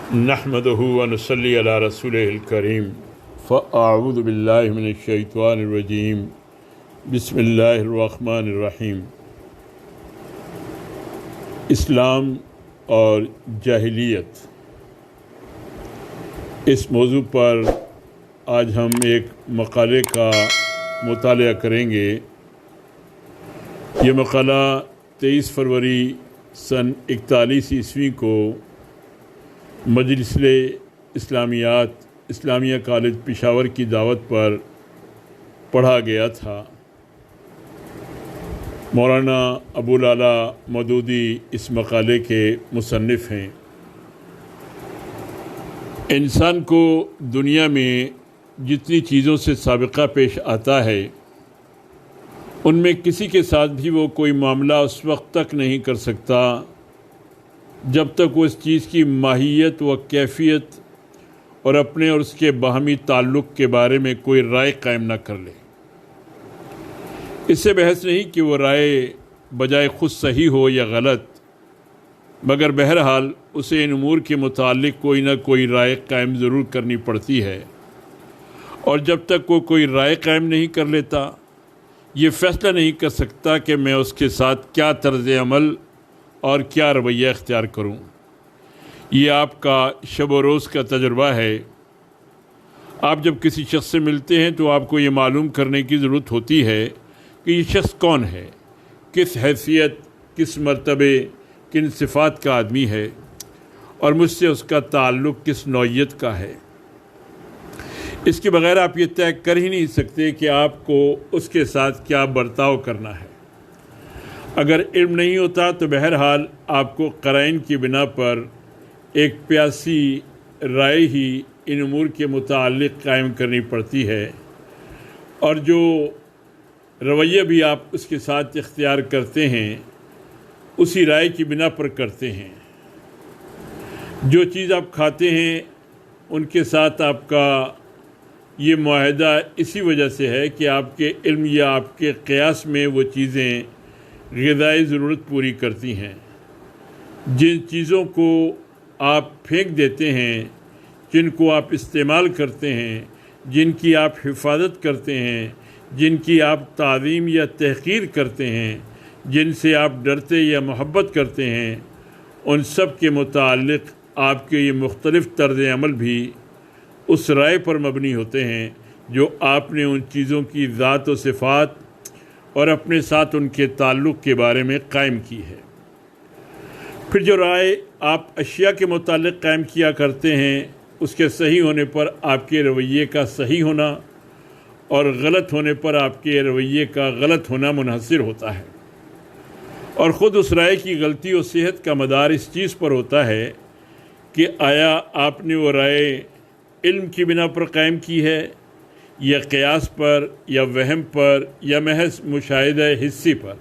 نحمده ونصلي على رسوله الكريم فأعوذ بالله من الشيطان الرجيم بسم الله الرحمن الرحیم۔ اسلام اور جاہلیت، اس موضوع پر آج ہم ایک مقالے کا مطالعہ کریں گے۔ یہ مقالہ 23 فروری سن 41 عیسوی کو مجلس اسلامیات اسلامیہ کالج پشاور کی دعوت پر پڑھا گیا تھا۔ مولانا ابوالعلا مودودی اس مقالے کے مصنف ہیں۔ انسان کو دنیا میں جتنی چیزوں سے سابقہ پیش آتا ہے، ان میں کسی کے ساتھ بھی وہ کوئی معاملہ اس وقت تک نہیں کر سکتا جب تک وہ اس چیز کی ماہیت و کیفیت اور اپنے اور اس کے باہمی تعلق کے بارے میں کوئی رائے قائم نہ کر لے۔ اس سے بحث نہیں کہ وہ رائے بجائے خود صحیح ہو یا غلط، مگر بہرحال اسے ان امور کے متعلق کوئی نہ کوئی رائے قائم ضرور کرنی پڑتی ہے، اور جب تک وہ کوئی رائے قائم نہیں کر لیتا، یہ فیصلہ نہیں کر سکتا کہ میں اس کے ساتھ کیا طرز عمل اور کیا رویہ اختیار کروں۔ یہ آپ کا شب و روز کا تجربہ ہے۔ آپ جب کسی شخص سے ملتے ہیں تو آپ کو یہ معلوم کرنے کی ضرورت ہوتی ہے کہ یہ شخص کون ہے، کس حیثیت، کس مرتبے، کن صفات کا آدمی ہے، اور مجھ سے اس کا تعلق کس نوعیت کا ہے۔ اس کے بغیر آپ یہ طے کر ہی نہیں سکتے کہ آپ کو اس کے ساتھ کیا برتاؤ کرنا ہے۔ اگر علم نہیں ہوتا تو بہرحال آپ کو قرائن کی بنا پر ایک پیاسی رائے ہی ان امور کے متعلق قائم کرنی پڑتی ہے، اور جو رویہ بھی آپ اس کے ساتھ اختیار کرتے ہیں اسی رائے کی بنا پر کرتے ہیں۔ جو چیز آپ کھاتے ہیں ان کے ساتھ آپ کا یہ معاہدہ اسی وجہ سے ہے کہ آپ کے علم یا آپ کے قیاس میں وہ چیزیں غذائی ضرورت پوری کرتی ہیں۔ جن چیزوں کو آپ پھینک دیتے ہیں، جن کو آپ استعمال کرتے ہیں، جن کی آپ حفاظت کرتے ہیں، جن کی آپ تعظیم یا تحقیر کرتے ہیں، جن سے آپ ڈرتے یا محبت کرتے ہیں، ان سب کے متعلق آپ کے یہ مختلف طرز عمل بھی اس رائے پر مبنی ہوتے ہیں جو آپ نے ان چیزوں کی ذات و صفات اور اپنے ساتھ ان کے تعلق کے بارے میں قائم کی ہے۔ پھر جو رائے آپ اشیاء کے متعلق قائم کیا کرتے ہیں، اس کے صحیح ہونے پر آپ کے رویے کا صحیح ہونا اور غلط ہونے پر آپ کے رویے کا غلط ہونا منحصر ہوتا ہے، اور خود اس رائے کی غلطی و صحت کا مدار اس چیز پر ہوتا ہے کہ آیا آپ نے وہ رائے علم کی بنا پر قائم کی ہے، یا قیاس پر، یا وہم پر، یا محض مشاہدہ حسی پر۔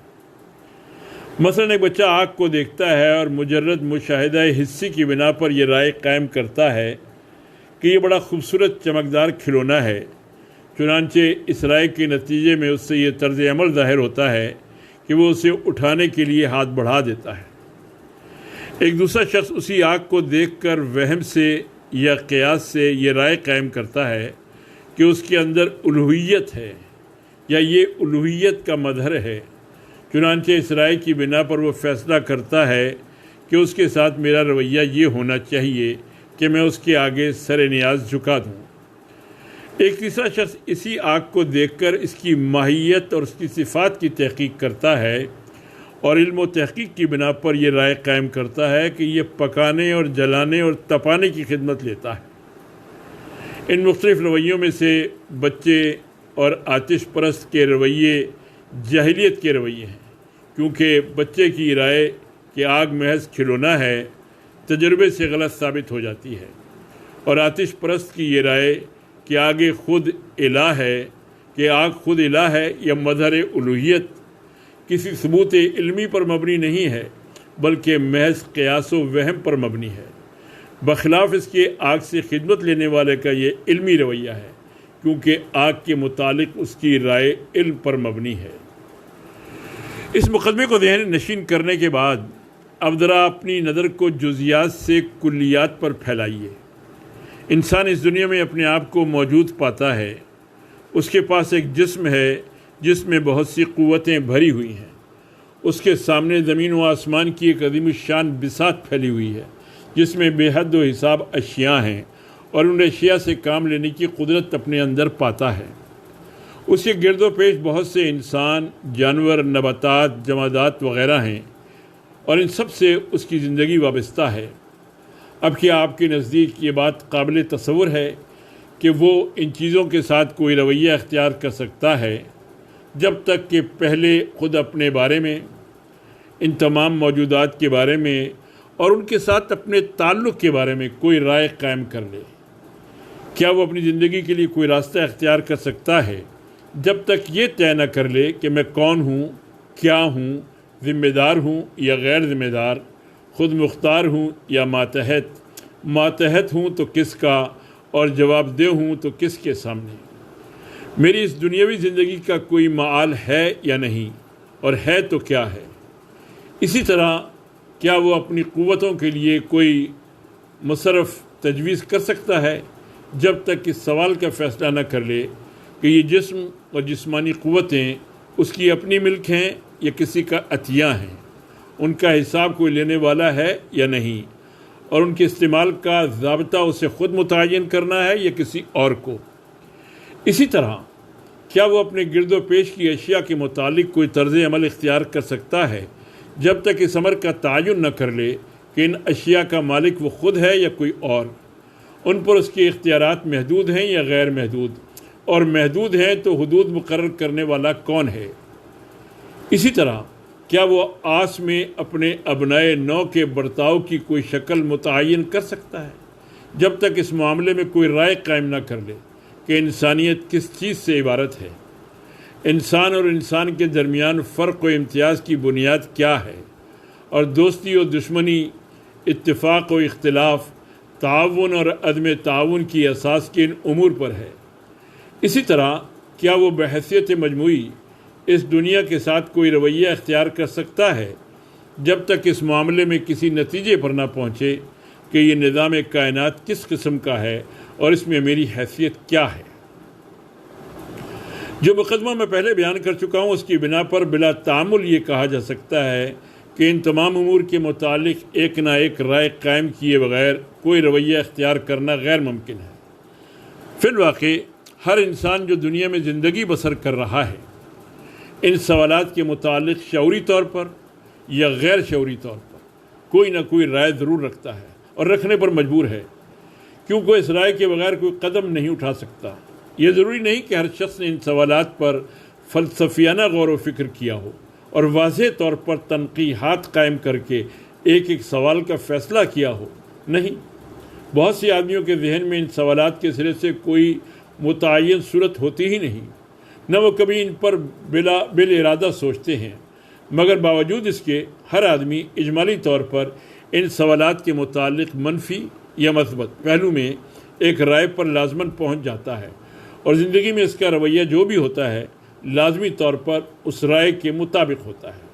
مثلا ایک بچہ آگ کو دیکھتا ہے اور مجرد مشاہدہ حسی کی بنا پر یہ رائے قائم کرتا ہے کہ یہ بڑا خوبصورت چمکدار کھلونا ہے، چنانچہ اس رائے کے نتیجے میں اس سے یہ طرز عمل ظاہر ہوتا ہے کہ وہ اسے اٹھانے کے لیے ہاتھ بڑھا دیتا ہے۔ ایک دوسرا شخص اسی آگ کو دیکھ کر وہم سے یا قیاس سے یہ رائے قائم کرتا ہے کہ اس کے اندر الوہیت ہے، یا یہ الوہیت کا مظہر ہے، چنانچہ اس رائے کی بنا پر وہ فیصلہ کرتا ہے کہ اس کے ساتھ میرا رویہ یہ ہونا چاہیے کہ میں اس کے آگے سر نیاز جھکا دوں۔ ایک تیسرا شخص اسی آگ کو دیکھ کر اس کی ماہیت اور اس کی صفات کی تحقیق کرتا ہے، اور علم و تحقیق کی بنا پر یہ رائے قائم کرتا ہے کہ یہ پکانے اور جلانے اور تپانے کی خدمت لیتا ہے۔ ان مختلف رویوں میں سے بچے اور آتش پرست کے رویے جاہلیت کے رویے ہیں، کیونکہ بچے کی رائے کہ آگ محض کھلونا ہے تجربے سے غلط ثابت ہو جاتی ہے، اور آتش پرست کی یہ رائے کہ آگ خود الہ ہے یا مظہر الوہیت کسی ثبوت علمی پر مبنی نہیں ہے بلکہ محض قیاس و وہم پر مبنی ہے، بخلاف اس کے آگ سے خدمت لینے والے کا یہ علمی رویہ ہے، کیونکہ آگ کے متعلق اس کی رائے علم پر مبنی ہے۔ اس مقدمے کو ذہن نشین کرنے کے بعد اب ذرا اپنی نظر کو جزیات سے کلیات پر پھیلائیے۔ انسان اس دنیا میں اپنے آپ کو موجود پاتا ہے۔ اس کے پاس ایک جسم ہے جس میں بہت سی قوتیں بھری ہوئی ہیں۔ اس کے سامنے زمین و آسمان کی ایک عظیم الشان بساط پھیلی ہوئی ہے جس میں بے حد و حساب اشیاء ہیں، اور ان اشیاء سے کام لینے کی قدرت اپنے اندر پاتا ہے۔ اس کے گرد و پیش بہت سے انسان، جانور، نباتات، جمادات وغیرہ ہیں، اور ان سب سے اس کی زندگی وابستہ ہے۔ اب کیا آپ کے نزدیک یہ بات قابل تصور ہے کہ وہ ان چیزوں کے ساتھ کوئی رویہ اختیار کر سکتا ہے جب تک کہ پہلے خود اپنے بارے میں، ان تمام موجودات کے بارے میں اور ان کے ساتھ اپنے تعلق کے بارے میں کوئی رائے قائم کر لے؟ کیا وہ اپنی زندگی کے لیے کوئی راستہ اختیار کر سکتا ہے جب تک یہ طے نہ کر لے کہ میں کون ہوں، کیا ہوں، ذمہ دار ہوں یا غیر ذمہ دار، خود مختار ہوں یا ماتحت ہوں تو کس کا، اور جواب دہ ہوں تو کس کے سامنے؟ میری اس دنیاوی زندگی کا کوئی معال ہے یا نہیں، اور ہے تو کیا ہے؟ اسی طرح کیا وہ اپنی قوتوں کے لیے کوئی مصرف تجویز کر سکتا ہے جب تک اس سوال کا فیصلہ نہ کر لے کہ یہ جسم اور جسمانی قوتیں اس کی اپنی ملک ہیں یا کسی کا عطیہ ہیں، ان کا حساب کوئی لینے والا ہے یا نہیں، اور ان کے استعمال کا ضابطہ اسے خود متعین کرنا ہے یا کسی اور کو؟ اسی طرح کیا وہ اپنے گرد و پیش کی اشیاء کے متعلق کوئی طرز عمل اختیار کر سکتا ہے جب تک اس امر کا تعین نہ کر لے کہ ان اشیاء کا مالک وہ خود ہے یا کوئی اور، ان پر اس کے اختیارات محدود ہیں یا غیر محدود، اور محدود ہیں تو حدود مقرر کرنے والا کون ہے؟ اسی طرح کیا وہ آس میں اپنے ابنائے نو کے برتاؤ کی کوئی شکل متعین کر سکتا ہے جب تک اس معاملے میں کوئی رائے قائم نہ کر لے کہ انسانیت کس چیز سے عبارت ہے، انسان اور انسان کے درمیان فرق و امتیاز کی بنیاد کیا ہے، اور دوستی و دشمنی، اتفاق و اختلاف، تعاون اور عدم تعاون کی اساس کن امور پر ہے؟ اسی طرح کیا وہ بحیثیت مجموعی اس دنیا کے ساتھ کوئی رویہ اختیار کر سکتا ہے جب تک اس معاملے میں کسی نتیجے پر نہ پہنچے کہ یہ نظام کائنات کس قسم کا ہے اور اس میں میری حیثیت کیا ہے؟ جو مقدمہ میں پہلے بیان کر چکا ہوں اس کی بنا پر بلا تعامل یہ کہا جا سکتا ہے کہ ان تمام امور کے متعلق ایک نہ ایک رائے قائم کیے بغیر کوئی رویہ اختیار کرنا غیر ممکن ہے۔ فی الواقع ہر انسان جو دنیا میں زندگی بسر کر رہا ہے ان سوالات کے متعلق شعوری طور پر یا غیر شعوری طور پر کوئی نہ کوئی رائے ضرور رکھتا ہے اور رکھنے پر مجبور ہے، کیونکہ اس رائے کے بغیر کوئی قدم نہیں اٹھا سکتا۔ یہ ضروری نہیں کہ ہر شخص نے ان سوالات پر فلسفیانہ غور و فکر کیا ہو اور واضح طور پر تنقیحات قائم کر کے ایک ایک سوال کا فیصلہ کیا ہو، نہیں، بہت سے آدمیوں کے ذہن میں ان سوالات کے سرے سے کوئی متعین صورت ہوتی ہی نہیں، نہ وہ کبھی ان پر بالارادہ سوچتے ہیں، مگر باوجود اس کے ہر آدمی اجمالی طور پر ان سوالات کے متعلق منفی یا مثبت پہلو میں ایک رائے پر لازماً پہنچ جاتا ہے، اور زندگی میں اس کا رویہ جو بھی ہوتا ہے لازمی طور پر اس رائے کے مطابق ہوتا ہے۔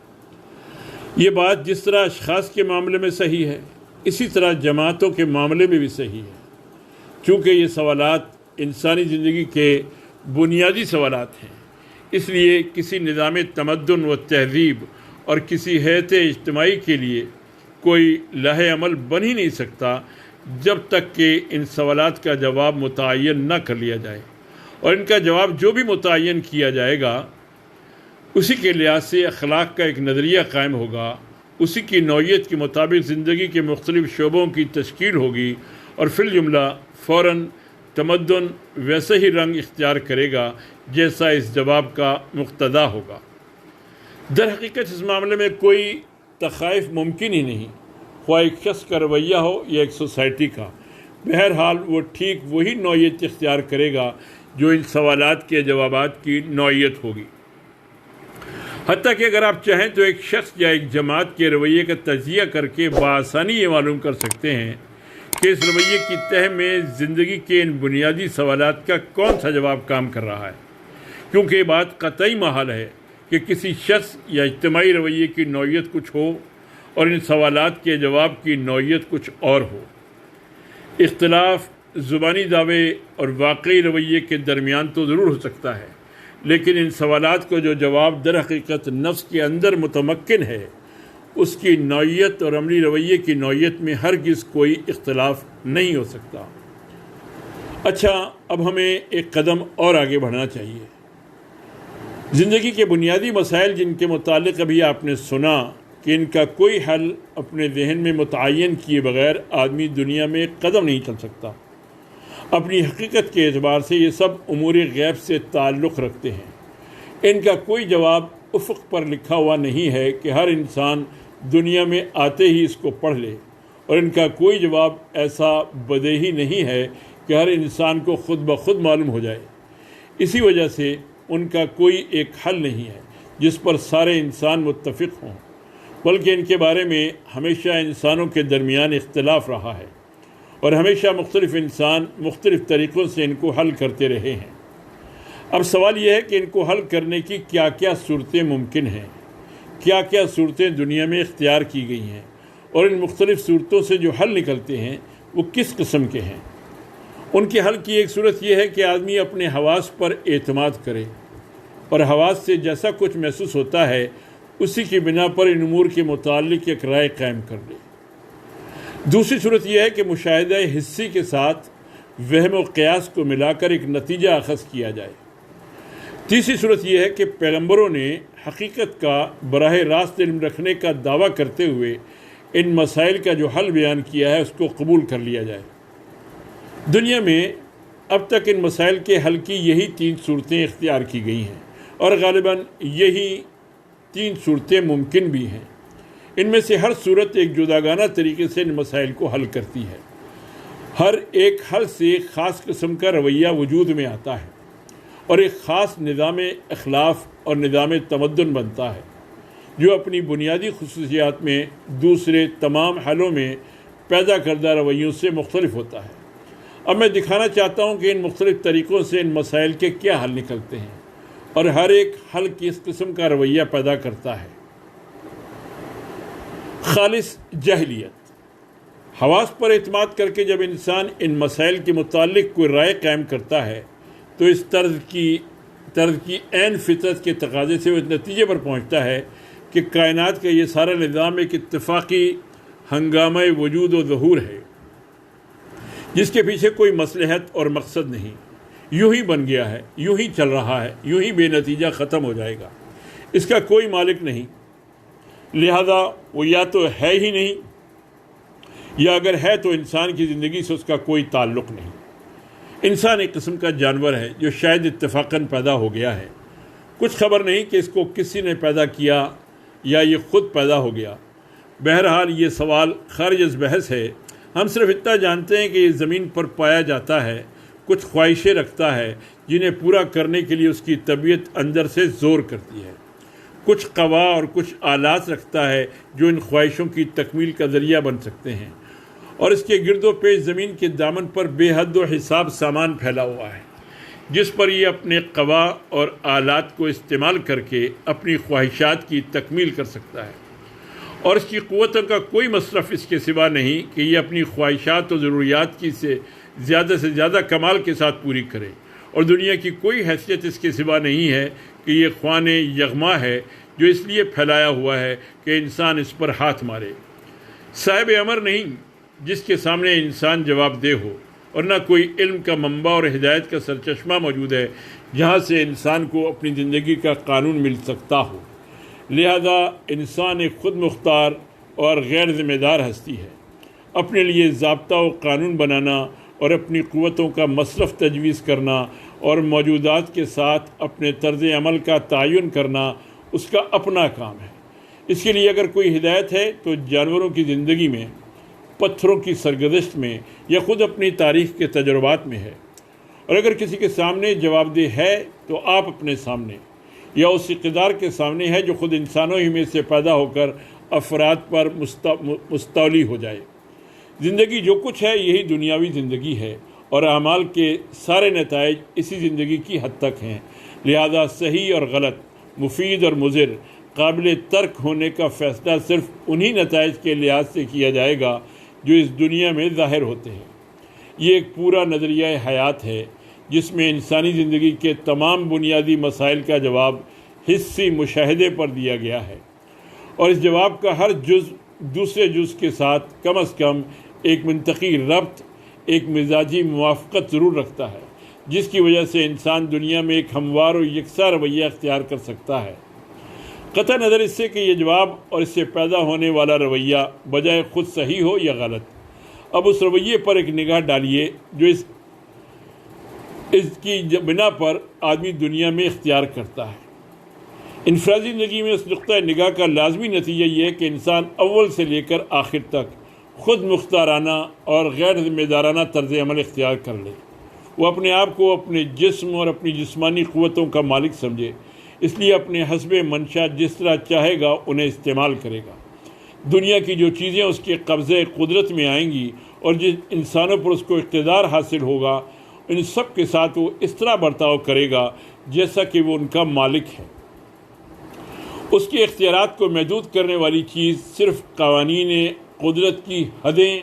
یہ بات جس طرح اشخاص کے معاملے میں صحیح ہے اسی طرح جماعتوں کے معاملے میں بھی صحیح ہے، چونکہ یہ سوالات انسانی زندگی کے بنیادی سوالات ہیں، اس لیے کسی نظام تمدن و تہذیب اور کسی حیثیت اجتماعی کے لیے کوئی لاہ عمل بن ہی نہیں سکتا جب تک کہ ان سوالات کا جواب متعین نہ کر لیا جائے، اور ان کا جواب جو بھی متعین کیا جائے گا اسی کے لحاظ سے اخلاق کا ایک نظریہ قائم ہوگا، اسی کی نوعیت کے مطابق زندگی کے مختلف شعبوں کی تشکیل ہوگی، اور فی الجملہ فوراً تمدن ویسے ہی رنگ اختیار کرے گا جیسا اس جواب کا مقتضا ہوگا۔ در حقیقت اس معاملے میں کوئی تخائف ممکن ہی نہیں، خواہ ایک شخص کا رویہ ہو یا ایک سوسائٹی کا، بہرحال وہ ٹھیک وہی نوعیت اختیار کرے گا جو ان سوالات کے جوابات کی نوعیت ہوگی۔ حتیٰ کہ اگر آپ چاہیں تو ایک شخص یا ایک جماعت کے رویے کا تجزیہ کر کے بآسانی یہ معلوم کر سکتے ہیں کہ اس رویے کی تہ میں زندگی کے ان بنیادی سوالات کا کون سا جواب کام کر رہا ہے، کیونکہ یہ بات قطعی محال ہے کہ کسی شخص یا اجتماعی رویے کی نوعیت کچھ ہو اور ان سوالات کے جواب کی نوعیت کچھ اور ہو۔ اختلاف زبانی دعوے اور واقعی رویے کے درمیان تو ضرور ہو سکتا ہے، لیکن ان سوالات کا جو جواب در حقیقت نفس کے اندر متمکن ہے، اس کی نوعیت اور عملی رویے کی نوعیت میں ہرگز کوئی اختلاف نہیں ہو سکتا۔ اچھا، اب ہمیں ایک قدم اور آگے بڑھنا چاہیے۔ زندگی کے بنیادی مسائل جن کے متعلق ابھی آپ نے سنا کہ ان کا کوئی حل اپنے ذہن میں متعین کیے بغیر آدمی دنیا میں قدم نہیں چل سکتا۔ اپنی حقیقت کے اعتبار سے یہ سب امور غیب سے تعلق رکھتے ہیں۔ ان کا کوئی جواب افق پر لکھا ہوا نہیں ہے کہ ہر انسان دنیا میں آتے ہی اس کو پڑھ لے، اور ان کا کوئی جواب ایسا بدیہی نہیں ہے کہ ہر انسان کو خود بخود معلوم ہو جائے۔ اسی وجہ سے ان کا کوئی ایک حل نہیں ہے جس پر سارے انسان متفق ہوں، بلکہ ان کے بارے میں ہمیشہ انسانوں کے درمیان اختلاف رہا ہے، اور ہمیشہ مختلف انسان مختلف طریقوں سے ان کو حل کرتے رہے ہیں۔ اب سوال یہ ہے کہ ان کو حل کرنے کی کیا کیا صورتیں ممکن ہیں، کیا کیا صورتیں دنیا میں اختیار کی گئی ہیں، اور ان مختلف صورتوں سے جو حل نکلتے ہیں وہ کس قسم کے ہیں۔ ان کے حل کی ایک صورت یہ ہے کہ آدمی اپنے حواس پر اعتماد کرے اور حواس سے جیسا کچھ محسوس ہوتا ہے اسی کی بنا پر ان امور کے متعلق ایک رائے قائم کر لے۔ دوسری صورت یہ ہے کہ مشاہدہ حسی کے ساتھ وہم و قیاس کو ملا کر ایک نتیجہ اخذ کیا جائے۔ تیسری صورت یہ ہے کہ پیغمبروں نے حقیقت کا براہ راست علم رکھنے کا دعویٰ کرتے ہوئے ان مسائل کا جو حل بیان کیا ہے اس کو قبول کر لیا جائے۔ دنیا میں اب تک ان مسائل کے حل کی یہی 3 صورتیں اختیار کی گئی ہیں، اور غالباً یہی 3 صورتیں ممکن بھی ہیں۔ ان میں سے ہر صورت ایک جداگانہ طریقے سے ان مسائل کو حل کرتی ہے۔ ہر ایک حل سے ایک خاص قسم کا رویہ وجود میں آتا ہے، اور ایک خاص نظام اخلاق اور نظام تمدن بنتا ہے جو اپنی بنیادی خصوصیات میں دوسرے تمام حلوں میں پیدا کردہ رویوں سے مختلف ہوتا ہے۔ اب میں دکھانا چاہتا ہوں کہ ان مختلف طریقوں سے ان مسائل کے کیا حل نکلتے ہیں، اور ہر ایک حل کس قسم کا رویہ پیدا کرتا ہے۔ خالص جاہلیت۔ حواس پر اعتماد کر کے جب انسان ان مسائل کے متعلق کوئی رائے قائم کرتا ہے تو اس طرز کی عین فطرت کے تقاضے سے وہ اس نتیجے پر پہنچتا ہے کہ کائنات کا یہ سارا نظام ایک اتفاقی ہنگامہ وجود و ظہور ہے جس کے پیچھے کوئی مصلحت اور مقصد نہیں، یوں ہی بن گیا ہے، یوں ہی چل رہا ہے، یوں ہی بے نتیجہ ختم ہو جائے گا، اس کا کوئی مالک نہیں، لہذا وہ یا تو ہے ہی نہیں، یا اگر ہے تو انسان کی زندگی سے اس کا کوئی تعلق نہیں۔ انسان ایک قسم کا جانور ہے جو شاید اتفاقاً پیدا ہو گیا ہے، کچھ خبر نہیں کہ اس کو کسی نے پیدا کیا یا یہ خود پیدا ہو گیا۔ بہرحال یہ سوال خارج از بحث ہے، ہم صرف اتنا جانتے ہیں کہ یہ زمین پر پایا جاتا ہے، کچھ خواہشیں رکھتا ہے جنہیں پورا کرنے کے لیے اس کی طبیعت اندر سے زور کرتی ہے، کچھ قوا اور کچھ آلات رکھتا ہے جو ان خواہشوں کی تکمیل کا ذریعہ بن سکتے ہیں، اور اس کے گرد و پیش زمین کے دامن پر بے حد و حساب سامان پھیلا ہوا ہے جس پر یہ اپنے قوا اور آلات کو استعمال کر کے اپنی خواہشات کی تکمیل کر سکتا ہے، اور اس کی قوتوں کا کوئی مصرف اس کے سوا نہیں کہ یہ اپنی خواہشات و ضروریات کی سے زیادہ کمال کے ساتھ پوری کرے، اور دنیا کی کوئی حیثیت اس کے سوا نہیں ہے کہ یہ خوان یغما ہے جو اس لیے پھیلایا ہوا ہے کہ انسان اس پر ہاتھ مارے، صاحب امر نہیں جس کے سامنے انسان جواب دہ ہو، اور نہ کوئی علم کا منبع اور ہدایت کا سرچشمہ موجود ہے جہاں سے انسان کو اپنی زندگی کا قانون مل سکتا ہو۔ لہذا انسان ایک خود مختار اور غیر ذمہ دار ہستی ہے۔ اپنے لیے ضابطہ و قانون بنانا اور اپنی قوتوں کا مصرف تجویز کرنا اور موجودات کے ساتھ اپنے طرز عمل کا تعین کرنا اس کا اپنا کام ہے۔ اس کے لیے اگر کوئی ہدایت ہے تو جانوروں کی زندگی میں، پتھروں کی سرگزشت میں، یا خود اپنی تاریخ کے تجربات میں ہے، اور اگر کسی کے سامنے جواب دہ ہے تو آپ اپنے سامنے یا اس اقتدار کے سامنے ہے جو خود انسانوں ہی میں سے پیدا ہو کر افراد پر مستولی ہو جائے۔ زندگی جو کچھ ہے یہی دنیاوی زندگی ہے، اور اعمال کے سارے نتائج اسی زندگی کی حد تک ہیں، لہذا صحیح اور غلط، مفید اور مضر، قابل ترک ہونے کا فیصلہ صرف انہی نتائج کے لحاظ سے کیا جائے گا جو اس دنیا میں ظاہر ہوتے ہیں۔ یہ ایک پورا نظریہ حیات ہے جس میں انسانی زندگی کے تمام بنیادی مسائل کا جواب حسی مشاہدے پر دیا گیا ہے، اور اس جواب کا ہر جز دوسرے جز کے ساتھ کم از کم ایک منطقی ربط، ایک مزاجی موافقت ضرور رکھتا ہے، جس کی وجہ سے انسان دنیا میں ایک ہموار و یکساں رویہ اختیار کر سکتا ہے، قطع نظر اس سے کہ یہ جواب اور اس سے پیدا ہونے والا رویہ بجائے خود صحیح ہو یا غلط۔ اب اس رویے پر ایک نگاہ ڈالیے جو اس کی بنا پر آدمی دنیا میں اختیار کرتا ہے۔ انفرادی زندگی میں اس نقطۂ نگاہ کا لازمی نتیجہ یہ ہے کہ انسان اول سے لے کر آخر تک خود مختارانہ اور غیر ذمہ دارانہ طرز عمل اختیار کر لے۔ وہ اپنے آپ کو اپنے جسم اور اپنی جسمانی قوتوں کا مالک سمجھے، اس لیے اپنے حسب منشا جس طرح چاہے گا انہیں استعمال کرے گا۔ دنیا کی جو چیزیں اس کے قبضے قدرت میں آئیں گی اور جن انسانوں پر اس کو اقتدار حاصل ہوگا، ان سب کے ساتھ وہ اس طرح برتاؤ کرے گا جیسا کہ وہ ان کا مالک ہے۔ اس کے اختیارات کو محدود کرنے والی چیز صرف قوانین قدرت کی حدیں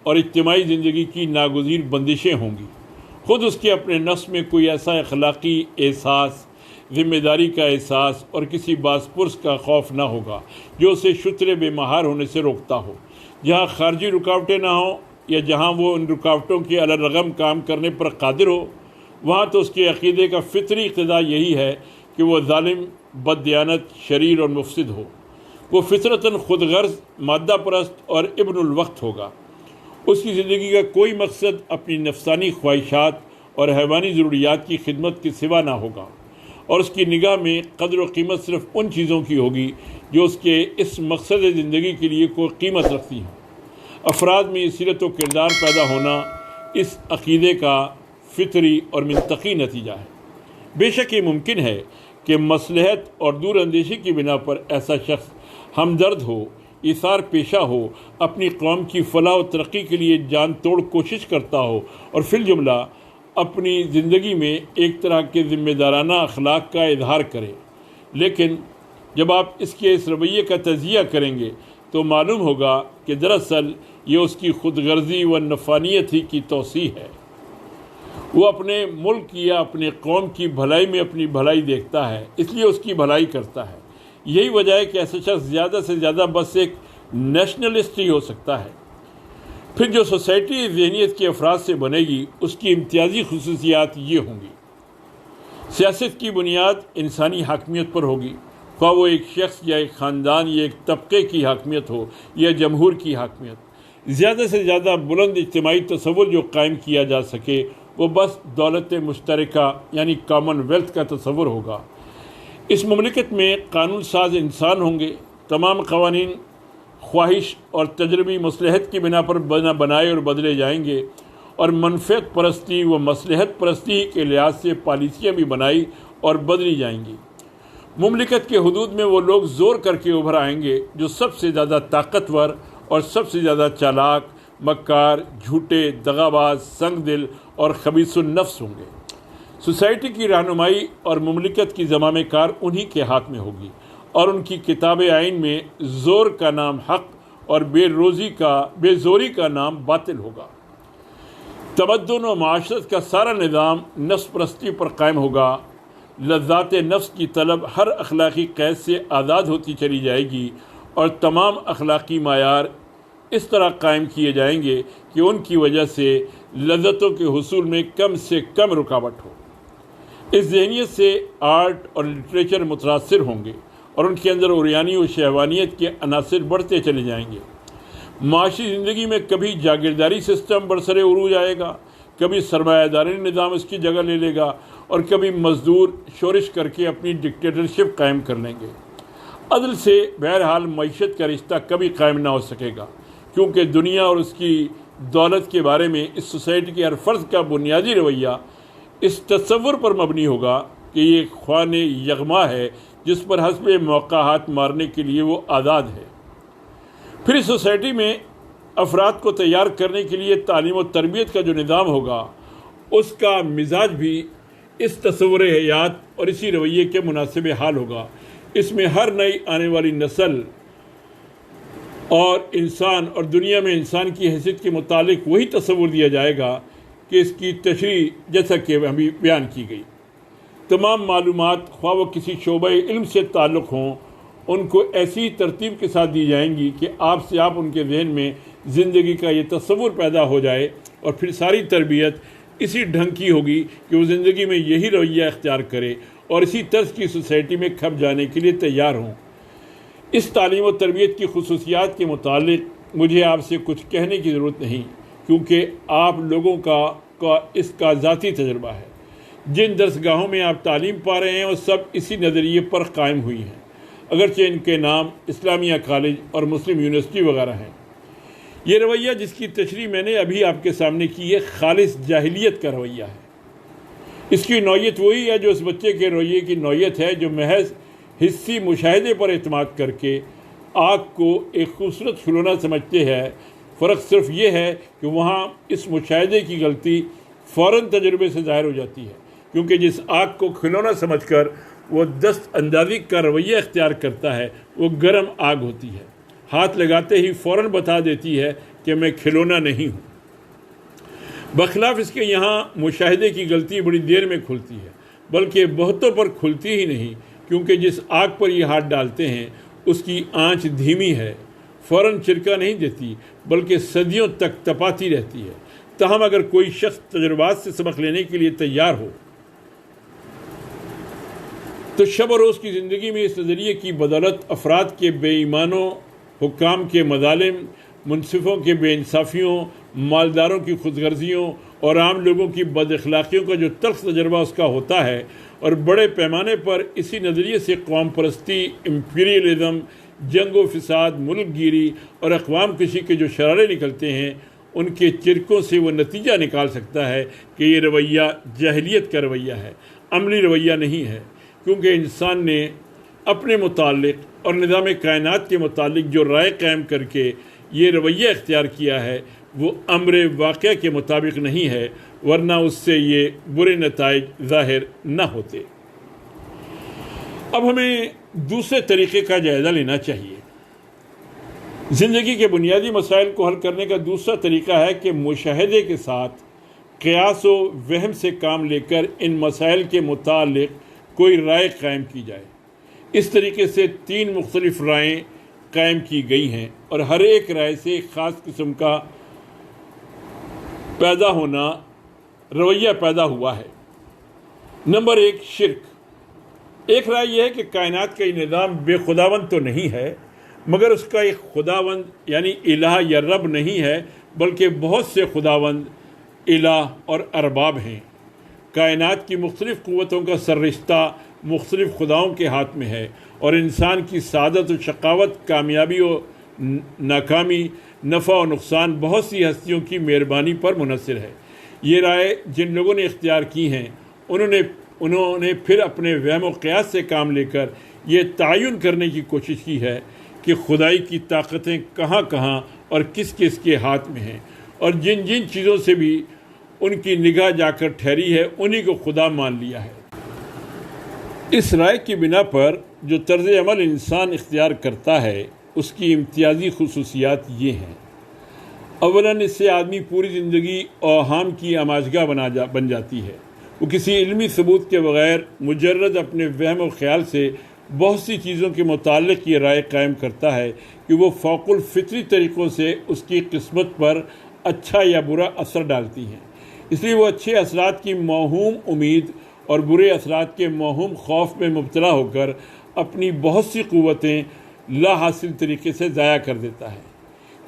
اور اجتماعی زندگی کی ناگزیر بندشیں ہوں گی۔ خود اس کے اپنے نفس میں کوئی ایسا اخلاقی احساس، ذمہ داری کا احساس اور کسی باز پرس کا خوف نہ ہوگا جو اسے شتر بے مہار ہونے سے روکتا ہو۔ جہاں خارجی رکاوٹیں نہ ہوں یا جہاں وہ ان رکاوٹوں کے علی الرغم کام کرنے پر قادر ہو، وہاں تو اس کے عقیدے کا فطری اقتضا یہی ہے کہ وہ ظالم، بددیانت، شریر اور مفسد ہو۔ وہ فطرتاً خود غرض، مادہ پرست اور ابن الوقت ہوگا۔ اس کی زندگی کا کوئی مقصد اپنی نفسانی خواہشات اور حیوانی ضروریات کی خدمت کے سوا نہ ہوگا، اور اس کی نگاہ میں قدر و قیمت صرف ان چیزوں کی ہوگی جو اس کے اس مقصد زندگی کے لیے کوئی قیمت رکھتی ہیں۔ افراد میں یہ سیرت و کردار پیدا ہونا اس عقیدے کا فطری اور منطقی نتیجہ ہے۔ بے شک یہ ممکن ہے کہ مصلحت اور دور اندیشی کی بنا پر ایسا شخص ہمدرد ہو، ایثار پیشہ ہو، اپنی قوم کی فلاح و ترقی کے لیے جان توڑ کوشش کرتا ہو اور فی الجملہ اپنی زندگی میں ایک طرح کے ذمہ دارانہ اخلاق کا اظہار کرے، لیکن جب آپ اس کے اس رویے کا تجزیہ کریں گے تو معلوم ہوگا کہ دراصل یہ اس کی خود غرضی و نفانیت ہی کی توسیع ہے۔ وہ اپنے ملک یا اپنے قوم کی بھلائی میں اپنی بھلائی دیکھتا ہے، اس لیے اس کی بھلائی کرتا ہے۔ یہی وجہ ہے کہ ایسا شخص زیادہ سے زیادہ بس ایک نیشنلسٹ ہی ہو سکتا ہے۔ پھر جو سوسائٹی ذہنیت کے افراد سے بنے گی اس کی امتیازی خصوصیات یہ ہوں گی۔ سیاست کی بنیاد انسانی حاکمیت پر ہوگی، خواہ وہ ایک شخص یا ایک خاندان یا ایک طبقے کی حاکمیت ہو یا جمہور کی حاکمیت۔ زیادہ سے زیادہ بلند اجتماعی تصور جو قائم کیا جا سکے وہ بس دولت مشترکہ یعنی کامن ویلتھ کا تصور ہوگا۔ اس مملکت میں قانون ساز انسان ہوں گے۔ تمام قوانین خواہش اور تجربی مصلحت کی بنا پر بنائے اور بدلے جائیں گے، اور منفعت پرستی و مصلحت پرستی کے لحاظ سے پالیسیاں بھی بنائی اور بدلی جائیں گی۔ مملکت کے حدود میں وہ لوگ زور کر کے ابھر آئیں گے جو سب سے زیادہ طاقتور اور سب سے زیادہ چالاک، مکار، جھوٹے، دغاباز، سنگ دل اور خبیث النفس ہوں گے۔ سوسائٹی کی رہنمائی اور مملکت کی زمام کار انہی کے ہاتھ میں ہوگی، اور ان کی کتاب آئین میں زور کا نام حق اور بے زوری کا نام باطل ہوگا۔ تمدن و معاشرت کا سارا نظام نفس پرستی پر قائم ہوگا۔ لذات نفس کی طلب ہر اخلاقی قید سے آزاد ہوتی چلی جائے گی، اور تمام اخلاقی معیار اس طرح قائم کیے جائیں گے کہ ان کی وجہ سے لذتوں کے حصول میں کم سے کم رکاوٹ ہو۔ اس ذہنیت سے آرٹ اور لٹریچر متاثر ہوں گے، اور ان کے اندر عریانی و شہوانیت کے عناصر بڑھتے چلے جائیں گے۔ معاشی زندگی میں کبھی جاگیرداری سسٹم برسر عروج آئے گا، کبھی سرمایہ داری نظام اس کی جگہ لے لے گا، اور کبھی مزدور شورش کر کے اپنی ڈکٹیٹرشپ قائم کر لیں گے۔ عدل سے بہرحال معیشت کا رشتہ کبھی قائم نہ ہو سکے گا، کیونکہ دنیا اور اس کی دولت کے بارے میں اس سوسائٹی کے ہر فرد کا بنیادی رویہ اس تصور پر مبنی ہوگا کہ یہ ایک خوان یغما ہے جس پر حسب موقع ہاتھ مارنے کے لیے وہ آزاد ہے۔ پھر اس سوسائٹی میں افراد کو تیار کرنے کے لیے تعلیم و تربیت کا جو نظام ہوگا اس کا مزاج بھی اس تصور حیات اور اسی رویے کے مناسب حال ہوگا۔ اس میں ہر نئی آنے والی نسل اور انسان اور دنیا میں انسان کی حیثیت کے متعلق وہی تصور دیا جائے گا کہ اس کی تشریح جیسا کہ ابھی بیان کی گئی۔ تمام معلومات خواہ وہ کسی شعبہ علم سے تعلق ہوں ان کو ایسی ترتیب کے ساتھ دی جائیں گی کہ آپ ان کے ذہن میں زندگی کا یہ تصور پیدا ہو جائے، اور پھر ساری تربیت اسی ڈھنگ کی ہوگی کہ وہ زندگی میں یہی رویہ اختیار کرے اور اسی طرز کی سوسائٹی میں کھپ جانے کے لیے تیار ہوں۔ اس تعلیم و تربیت کی خصوصیات کے متعلق مجھے آپ سے کچھ کہنے کی ضرورت نہیں، کیونکہ آپ لوگوں کا اس کا ذاتی تجربہ ہے۔ جن درسگاہوں میں آپ تعلیم پا رہے ہیں وہ سب اسی نظریے پر قائم ہوئی ہیں، اگرچہ ان کے نام اسلامیہ کالج اور مسلم یونیورسٹی وغیرہ ہیں۔ یہ رویہ جس کی تشریح میں نے ابھی آپ کے سامنے کی ہے خالص جاہلیت کا رویہ ہے۔ اس کی نوعیت وہی ہے جو اس بچے کے رویے کی نوعیت ہے جو محض حسی مشاہدے پر اعتماد کر کے آگ کو ایک خوبصورت کھلونا سمجھتے ہیں۔ فرق صرف یہ ہے کہ وہاں اس مشاہدے کی غلطی فوراً تجربے سے ظاہر ہو جاتی ہے، کیونکہ جس آگ کو کھلونا سمجھ کر وہ دست اندازی کا رویہ اختیار کرتا ہے وہ گرم آگ ہوتی ہے، ہاتھ لگاتے ہی فوراً بتا دیتی ہے کہ میں کھلونا نہیں ہوں۔ بخلاف اس کے یہاں مشاہدے کی غلطی بڑی دیر میں کھلتی ہے، بلکہ بہتوں پر کھلتی ہی نہیں، کیونکہ جس آگ پر یہ ہاتھ ڈالتے ہیں اس کی آنچ دھیمی ہے، فوراً چرکا نہیں دیتی بلکہ صدیوں تک تپاتی رہتی ہے۔ تاہم اگر کوئی شخص تجربات سے سبق لینے کے لیے تیار ہو تو شب و روز کی زندگی میں اس نظریے کی بدولت افراد کے بے ایمانوں، حکام کے مظالم، منصفوں کے بے انصافیوں، مالداروں کی خود غرضیوں اور عام لوگوں کی بد اخلاقیوں کا جو تلخ تجربہ اس کا ہوتا ہے، اور بڑے پیمانے پر اسی نظریے سے قوم پرستی، امپیریلزم، جنگ و فساد، ملک گیری اور اقوام کشی کے جو شرارے نکلتے ہیں، ان کے چرکوں سے وہ نتیجہ نکال سکتا ہے کہ یہ رویہ جاہلیت کا رویہ ہے، عملی رویہ نہیں ہے، کیونکہ انسان نے اپنے متعلق اور نظام کائنات کے متعلق جو رائے قائم کر کے یہ رویہ اختیار کیا ہے وہ امر واقعہ کے مطابق نہیں ہے، ورنہ اس سے یہ برے نتائج ظاہر نہ ہوتے۔ اب ہمیں دوسرے طریقے کا جائزہ لینا چاہیے۔ زندگی کے بنیادی مسائل کو حل کرنے کا دوسرا طریقہ ہے کہ مشاہدے کے ساتھ قیاس و وہم سے کام لے کر ان مسائل کے متعلق کوئی رائے قائم کی جائے۔ اس طریقے سے 3 مختلف رائیں قائم کی گئی ہیں، اور ہر ایک رائے سے ایک خاص قسم کا رویہ پیدا ہوا ہے۔ نمبر 1، شرک۔ ایک رائے یہ ہے کہ کائنات کا یہ نظام بے خداوند تو نہیں ہے، مگر اس کا ایک خداوند یعنی الہ یا رب نہیں ہے، بلکہ بہت سے خداوند، الہ اور ارباب ہیں۔ کائنات کی مختلف قوتوں کا سررشتہ مختلف خداؤں کے ہاتھ میں ہے، اور انسان کی سعادت و شقاوت، کامیابی و ناکامی، نفع و نقصان بہت سی ہستیوں کی مہربانی پر منحصر ہے۔ یہ رائے جن لوگوں نے اختیار کی ہیں انہوں نے پھر اپنے وہم و قیاس سے کام لے کر یہ تعین کرنے کی کوشش کی ہے کہ خدائی کی طاقتیں کہاں کہاں اور کس کس کے ہاتھ میں ہیں، اور جن جن چیزوں سے بھی ان کی نگاہ جا کر ٹھہری ہے انہی کو خدا مان لیا ہے۔ اس رائے کی بنا پر جو طرز عمل انسان اختیار کرتا ہے اس کی امتیازی خصوصیات یہ ہیں۔ اولاً اس سے آدمی پوری زندگی اوہام کی آماجگاہ بن جاتی ہے۔ وہ کسی علمی ثبوت کے بغیر مجرد اپنے وہم و خیال سے بہت سی چیزوں کے متعلق یہ رائے قائم کرتا ہے کہ وہ فوق الفطری طریقوں سے اس کی قسمت پر اچھا یا برا اثر ڈالتی ہیں۔ اس لیے وہ اچھے اثرات کی موہوم امید اور برے اثرات کے موہوم خوف میں مبتلا ہو کر اپنی بہت سی قوتیں لا حاصل طریقے سے ضائع کر دیتا ہے۔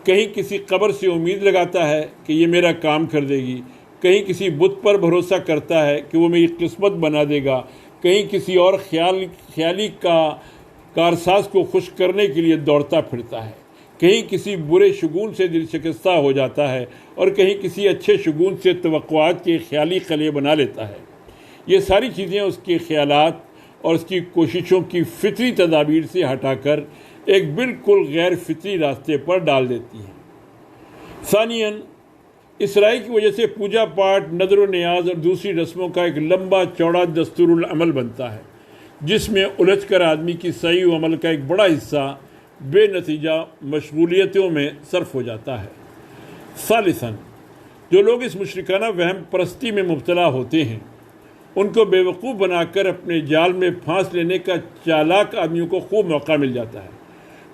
کہیں کسی قبر سے امید لگاتا ہے کہ یہ میرا کام کر دے گی، کہیں کسی بت پر بھروسہ کرتا ہے کہ وہ میری قسمت بنا دے گا، کہیں کسی اور خیالی کارساز کو خوش کرنے کے لیے دوڑتا پھرتا ہے، کہیں کسی برے شگون سے دل شکستہ ہو جاتا ہے، اور کہیں کسی اچھے شگون سے توقعات کے خیالی قلعے بنا لیتا ہے۔ یہ ساری چیزیں اس کے خیالات اور اس کی کوششوں کی فطری تدابیر سے ہٹا کر ایک بالکل غیر فطری راستے پر ڈال دیتی ہیں۔ ثانیاً، اس رائے کی وجہ سے پوجا پاٹ، نظر و نیاز اور دوسری رسموں کا ایک لمبا چوڑا دستور العمل بنتا ہے، جس میں الجھ کر آدمی کی صحیح و عمل کا ایک بڑا حصہ بے نتیجہ مشغولیتوں میں صرف ہو جاتا ہے۔ ثالثاً، جو لوگ اس مشرکانہ وہم پرستی میں مبتلا ہوتے ہیں ان کو بیوقوف بنا کر اپنے جال میں پھانس لینے کا چالاک آدمیوں کو خوب موقع مل جاتا ہے۔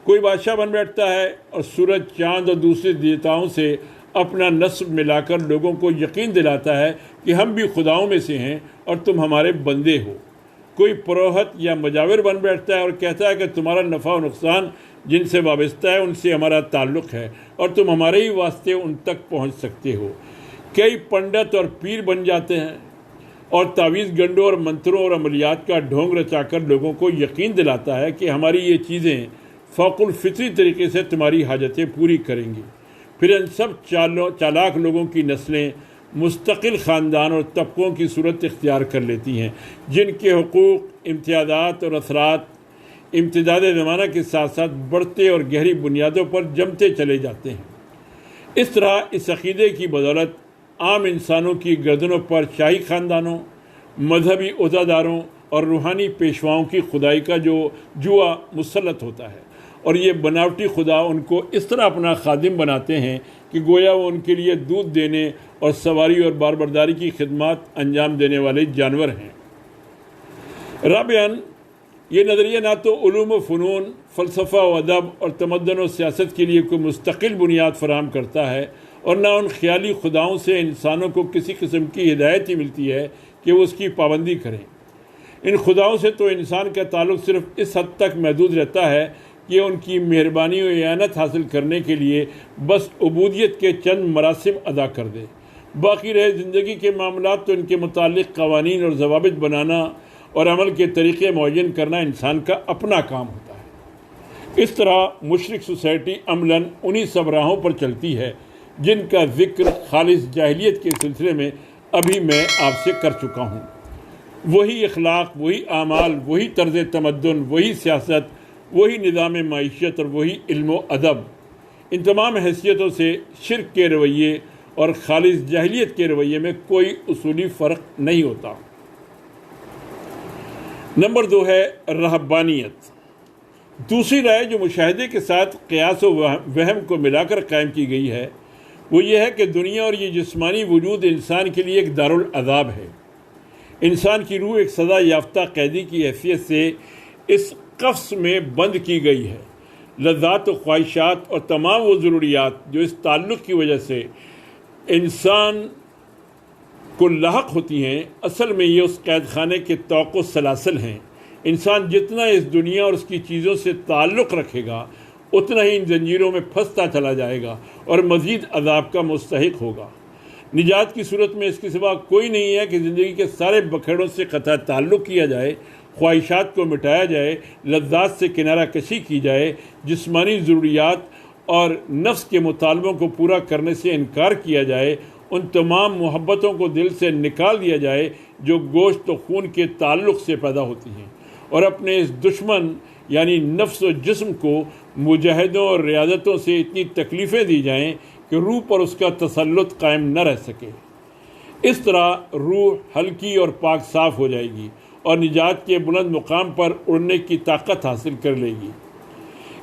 کوئی بادشاہ بن بیٹھتا ہے اور سورج، چاند اور دوسرے دیوتاؤں سے اپنا نسب ملا کر لوگوں کو یقین دلاتا ہے کہ ہم بھی خداؤں میں سے ہیں اور تم ہمارے بندے ہو۔ کوئی پروہت یا مجاور بن بیٹھتا ہے اور کہتا ہے کہ تمہارا نفع و نقصان جن سے وابستہ ہے ان سے ہمارا تعلق ہے اور تم ہمارے ہی واسطے ان تک پہنچ سکتے ہو۔ کئی پنڈت اور پیر بن جاتے ہیں اور تعویذ گنڈوں اور منتروں اور عملیات کا ڈھونگ رچا کر لوگوں کو یقین دلاتا ہے کہ ہماری یہ چیزیں فوق الفطری طریقے سے تمہاری حاجتیں پوری کریں گی۔ پھر ان سب چالاک لوگوں کی نسلیں مستقل خاندان اور طبقوں کی صورت اختیار کر لیتی ہیں، جن کے حقوق، امتیازات اور اثرات امتداد زمانہ کے ساتھ ساتھ بڑھتے اور گہری بنیادوں پر جمتے چلے جاتے ہیں۔ اس طرح اس عقیدے کی بدولت عام انسانوں کی گردنوں پر شاہی خاندانوں، مذہبی عہدیداروں اور روحانی پیشواؤں کی خدائی کا جو جوا مسلط ہوتا ہے، اور یہ بناوٹی خدا ان کو اس طرح اپنا خادم بناتے ہیں کہ گویا وہ ان کے لیے دودھ دینے اور سواری اور باربرداری کی خدمات انجام دینے والے جانور ہیں۔ رابعاً، یہ نظریہ نہ تو علوم و فنون، فلسفہ و ادب اور تمدن و سیاست کے لیے کوئی مستقل بنیاد فراہم کرتا ہے اور نہ ان خیالی خداؤں سے انسانوں کو کسی قسم کی ہدایت ہی ملتی ہے کہ وہ اس کی پابندی کریں۔ ان خداؤں سے تو انسان کا تعلق صرف اس حد تک محدود رہتا ہے کہ ان کی مہربانی و اعانت حاصل کرنے کے لیے بس عبودیت کے چند مراسم ادا کر دے۔ باقی رہے زندگی کے معاملات تو ان کے متعلق قوانین اور ضوابط بنانا اور عمل کے طریقے معین کرنا انسان کا اپنا کام ہوتا ہے۔ اس طرح مشرک سوسائٹی عملاً انہی سب راہوں پر چلتی ہے جن کا ذکر خالص جاہلیت کے سلسلے میں ابھی میں آپ سے کر چکا ہوں۔ وہی اخلاق، وہی اعمال، وہی طرز تمدن، وہی سیاست، وہی نظام معیشت اور وہی علم و ادب، ان تمام حیثیتوں سے شرک کے رویے اور خالص جاہلیت کے رویے میں کوئی اصولی فرق نہیں ہوتا۔ نمبر 2 ہے رہبانیت۔ دوسری رائے جو مشاہدے کے ساتھ قیاس و وہم کو ملا کر قائم کی گئی ہے وہ یہ ہے کہ دنیا اور یہ جسمانی وجود انسان کے لیے ایک دارالعذاب ہے۔ انسان کی روح ایک سزا یافتہ قیدی کی حیثیت سے اس قفس میں بند کی گئی ہے۔ لذات و خواہشات اور تمام وہ ضروریات جو اس تعلق کی وجہ سے انسان کو لاحق ہوتی ہیں، اصل میں یہ اس قید خانے کے طوق و سلاسل ہیں۔ انسان جتنا اس دنیا اور اس کی چیزوں سے تعلق رکھے گا اتنا ہی ان زنجیروں میں پھنستا چلا جائے گا اور مزید عذاب کا مستحق ہوگا۔ نجات کی صورت میں اس کے سوا کوئی نہیں ہے کہ زندگی کے سارے بکھیڑوں سے قطع تعلق کیا جائے، خواہشات کو مٹایا جائے، لذات سے کنارہ کشی کی جائے، جسمانی ضروریات اور نفس کے مطالبوں کو پورا کرنے سے انکار کیا جائے، ان تمام محبتوں کو دل سے نکال دیا جائے جو گوشت و خون کے تعلق سے پیدا ہوتی ہیں، اور اپنے اس دشمن یعنی نفس و جسم کو مجاہدوں اور ریاضتوں سے اتنی تکلیفیں دی جائیں کہ روح پر اس کا تسلط قائم نہ رہ سکے۔ اس طرح روح ہلکی اور پاک صاف ہو جائے گی اور نجات کے بلند مقام پر اڑنے کی طاقت حاصل کر لے گی۔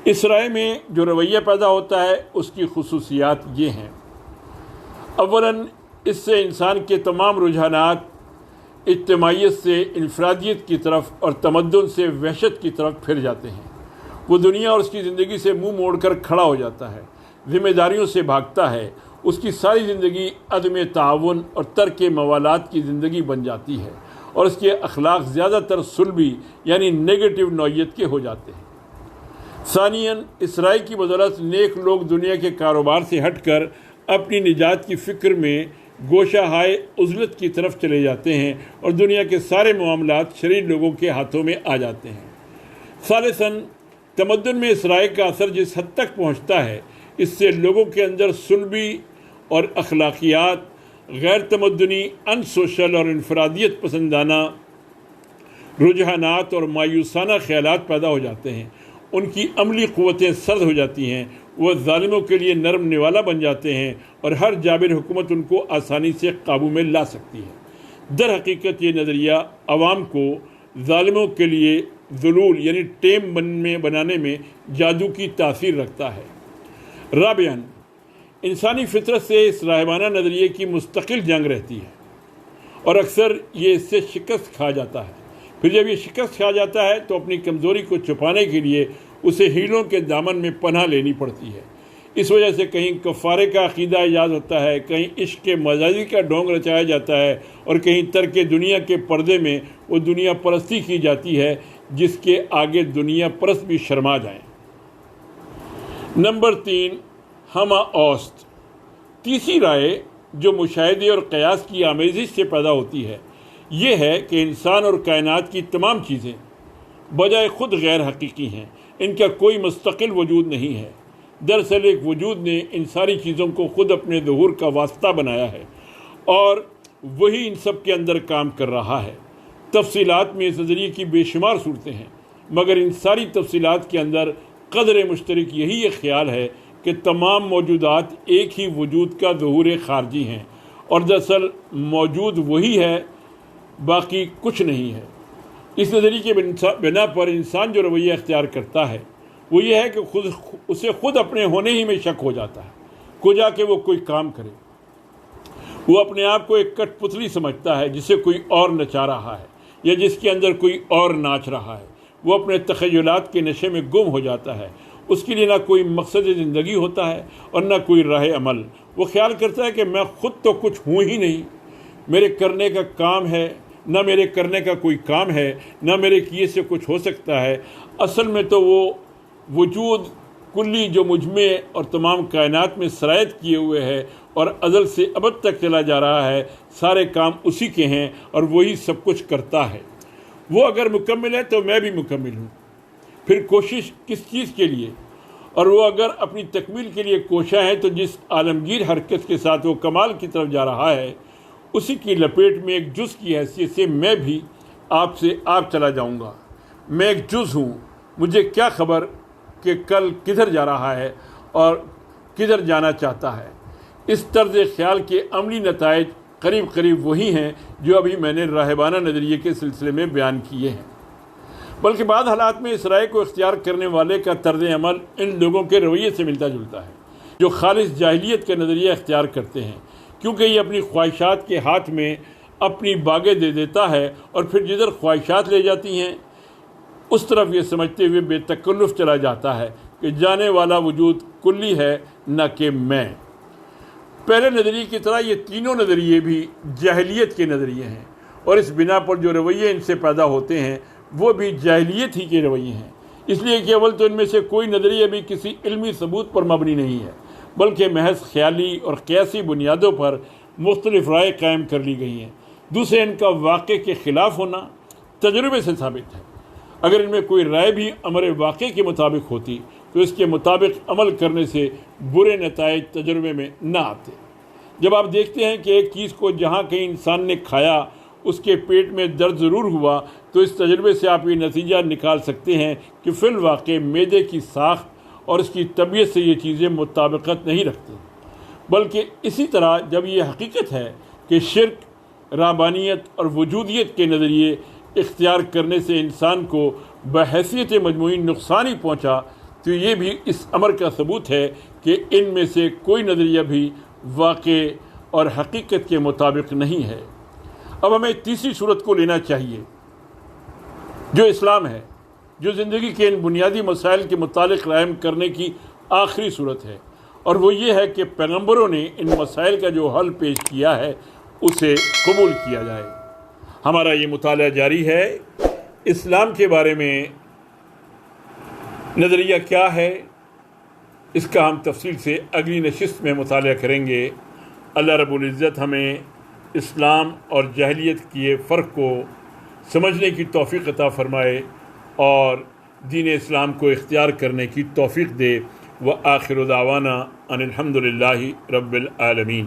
اس رائے میں جو رویہ پیدا ہوتا ہے اس کی خصوصیات یہ ہیں۔ اولاً، اس سے انسان کے تمام رجحانات اجتماعیت سے انفرادیت کی طرف اور تمدن سے وحشت کی طرف پھر جاتے ہیں۔ وہ دنیا اور اس کی زندگی سے منہ موڑ کر کھڑا ہو جاتا ہے، ذمہ داریوں سے بھاگتا ہے، اس کی ساری زندگی عدم تعاون اور ترک موالات کی زندگی بن جاتی ہے، اور اس کے اخلاق زیادہ تر سلبی یعنی نیگیٹو نوعیت کے ہو جاتے ہیں۔ ثانیاً، اس رائے کی بدولت نیک لوگ دنیا کے کاروبار سے ہٹ کر اپنی نجات کی فکر میں گوشہ ہائے عزلت کی طرف چلے جاتے ہیں اور دنیا کے سارے معاملات شریر لوگوں کے ہاتھوں میں آ جاتے ہیں۔ ثالثاً، تمدن میں اس رائے کا اثر جس حد تک پہنچتا ہے اس سے لوگوں کے اندر سلبی اور اخلاقیات، غیر تمدنی، ان سوشل اور انفرادیت پسندانہ رجحانات اور مایوسانہ خیالات پیدا ہو جاتے ہیں۔ ان کی عملی قوتیں سرد ہو جاتی ہیں، وہ ظالموں کے لیے نرم نوالا بن جاتے ہیں اور ہر جابر حکومت ان کو آسانی سے قابو میں لا سکتی ہے۔ در حقیقت یہ نظریہ عوام کو ظالموں کے لیے ذلول یعنی ٹیم بنانے میں جادو کی تاثیر رکھتا ہے۔ رابعاً، انسانی فطرت سے اس راہبانہ نظریے کی مستقل جنگ رہتی ہے اور اکثر یہ اس سے شکست کھا جاتا ہے۔ پھر جب یہ شکست کھا جاتا ہے تو اپنی کمزوری کو چھپانے کے لیے اسے ہیلوں کے دامن میں پناہ لینی پڑتی ہے۔ اس وجہ سے کہیں کفارے کا عقیدہ ایجاد ہوتا ہے، کہیں عشق مجازی کا ڈھونگ رچایا جاتا ہے، اور کہیں ترک دنیا کے پردے میں وہ دنیا پرستی کی جاتی ہے جس کے آگے دنیا پرست بھی شرما جائیں۔ نمبر 3، ہمہ اوسط۔ تیسری رائے جو مشاہدے اور قیاس کی آمیزش سے پیدا ہوتی ہے یہ ہے کہ انسان اور کائنات کی تمام چیزیں بجائے خود غیر حقیقی ہیں، ان کا کوئی مستقل وجود نہیں ہے۔ دراصل ایک وجود نے ان ساری چیزوں کو خود اپنے ظہور کا واسطہ بنایا ہے اور وہی ان سب کے اندر کام کر رہا ہے۔ تفصیلات میں اس نظریے کی بے شمار صورتیں ہیں، مگر ان ساری تفصیلات کے اندر قدر مشترک یہی ایک خیال ہے کہ تمام موجودات ایک ہی وجود کا ظہور خارجی ہیں، اور دراصل موجود وہی ہے، باقی کچھ نہیں ہے۔ اس نظریے کے بنا پر انسان جو رویہ اختیار کرتا ہے وہ یہ ہے کہ اسے خود اپنے ہونے ہی میں شک ہو جاتا ہے۔ کجا کہ وہ کوئی کام کرے، وہ اپنے آپ کو ایک کٹ پتلی سمجھتا ہے جسے کوئی اور نچا رہا ہے یا جس کے اندر کوئی اور ناچ رہا ہے۔ وہ اپنے تخیلات کے نشے میں گم ہو جاتا ہے۔ اس کے لیے نہ کوئی مقصد زندگی ہوتا ہے اور نہ کوئی راہ عمل۔ وہ خیال کرتا ہے کہ میں خود تو کچھ ہوں ہی نہیں، میرے کرنے کا کام ہے، نہ میرے کرنے کا کوئی کام ہے، نہ میرے کیے سے کچھ ہو سکتا ہے۔ اصل میں تو وہ وجود کلی جو مجمع اور تمام کائنات میں سرایت کیے ہوئے ہے اور ازل سے ابد تک چلا جا رہا ہے، سارے کام اسی کے ہیں اور وہی سب کچھ کرتا ہے۔ وہ اگر مکمل ہے تو میں بھی مکمل ہوں۔ پھر کوشش کس چیز کے لیے؟ اور وہ اگر اپنی تکمیل کے لیے کوشاں ہے تو جس عالمگیر حرکت کے ساتھ وہ کمال کی طرف جا رہا ہے اسی کی لپیٹ میں ایک جز کی حیثیت سے میں بھی آپ سے آپ چلا جاؤں گا۔ میں ایک جز ہوں، مجھے کیا خبر کہ کل کدھر جا رہا ہے اور کدھر جانا چاہتا ہے۔ اس طرز خیال کے عملی نتائج قریب قریب وہی ہیں جو ابھی میں نے راہبانہ نظریے کے سلسلے میں بیان کیے ہیں، بلکہ بعض حالات میں اس رائے کو اختیار کرنے والے کا طرز عمل ان لوگوں کے رویے سے ملتا جلتا ہے جو خالص جاہلیت کا نظریہ اختیار کرتے ہیں، کیونکہ یہ اپنی خواہشات کے ہاتھ میں اپنی باغیں دے دیتا ہے اور پھر جدھر خواہشات لے جاتی ہیں اس طرف یہ سمجھتے ہوئے بے تکلف چلا جاتا ہے کہ جانے والا وجود کلی ہے نہ کہ میں۔ پہلے نظریے کی طرح یہ تینوں نظریے بھی جاہلیت کے نظریے ہیں، اور اس بنا پر جو رویے ان سے پیدا ہوتے ہیں وہ بھی جاہلیت ہی کے رویے ہیں، اس لیے کہ اول تو ان میں سے کوئی نظریہ بھی کسی علمی ثبوت پر مبنی نہیں ہے، بلکہ محض خیالی اور قیاسی بنیادوں پر مختلف رائے قائم کر لی گئی ہیں۔ دوسرے، ان کا واقع کے خلاف ہونا تجربے سے ثابت ہے۔ اگر ان میں کوئی رائے بھی امر واقع کے مطابق ہوتی تو اس کے مطابق عمل کرنے سے برے نتائج تجربے میں نہ آتے۔ جب آپ دیکھتے ہیں کہ ایک چیز کو جہاں کہیں انسان نے کھایا اس کے پیٹ میں درد ضرور ہوا، تو اس تجربے سے آپ یہ نتیجہ نکال سکتے ہیں کہ فی الواقع معدے کی ساخت اور اس کی طبیعت سے یہ چیزیں مطابقت نہیں رکھتی۔ بلکہ اسی طرح جب یہ حقیقت ہے کہ شرک، رہبانیت اور وجودیت کے نظریے اختیار کرنے سے انسان کو بحیثیت مجموعی نقصان ہی پہنچا، تو یہ بھی اس امر کا ثبوت ہے کہ ان میں سے کوئی نظریہ بھی واقع اور حقیقت کے مطابق نہیں ہے۔ اب ہمیں تیسری صورت کو لینا چاہیے جو اسلام ہے، جو زندگی کے ان بنیادی مسائل کے متعلق قائم کرنے کی آخری صورت ہے، اور وہ یہ ہے کہ پیغمبروں نے ان مسائل کا جو حل پیش کیا ہے اسے قبول کیا جائے۔ ہمارا یہ مطالعہ جاری ہے۔ اسلام کے بارے میں نظریہ کیا ہے، اس کا ہم تفصیل سے اگلی نشست میں مطالعہ کریں گے۔ اللہ رب العزت ہمیں اسلام اور جاہلیت کے فرق کو سمجھنے کی توفیق عطا فرمائے اور دین اسلام کو اختیار کرنے کی توفیق دے۔ وآخر دعوانا ان الحمد للہ رب العالمین۔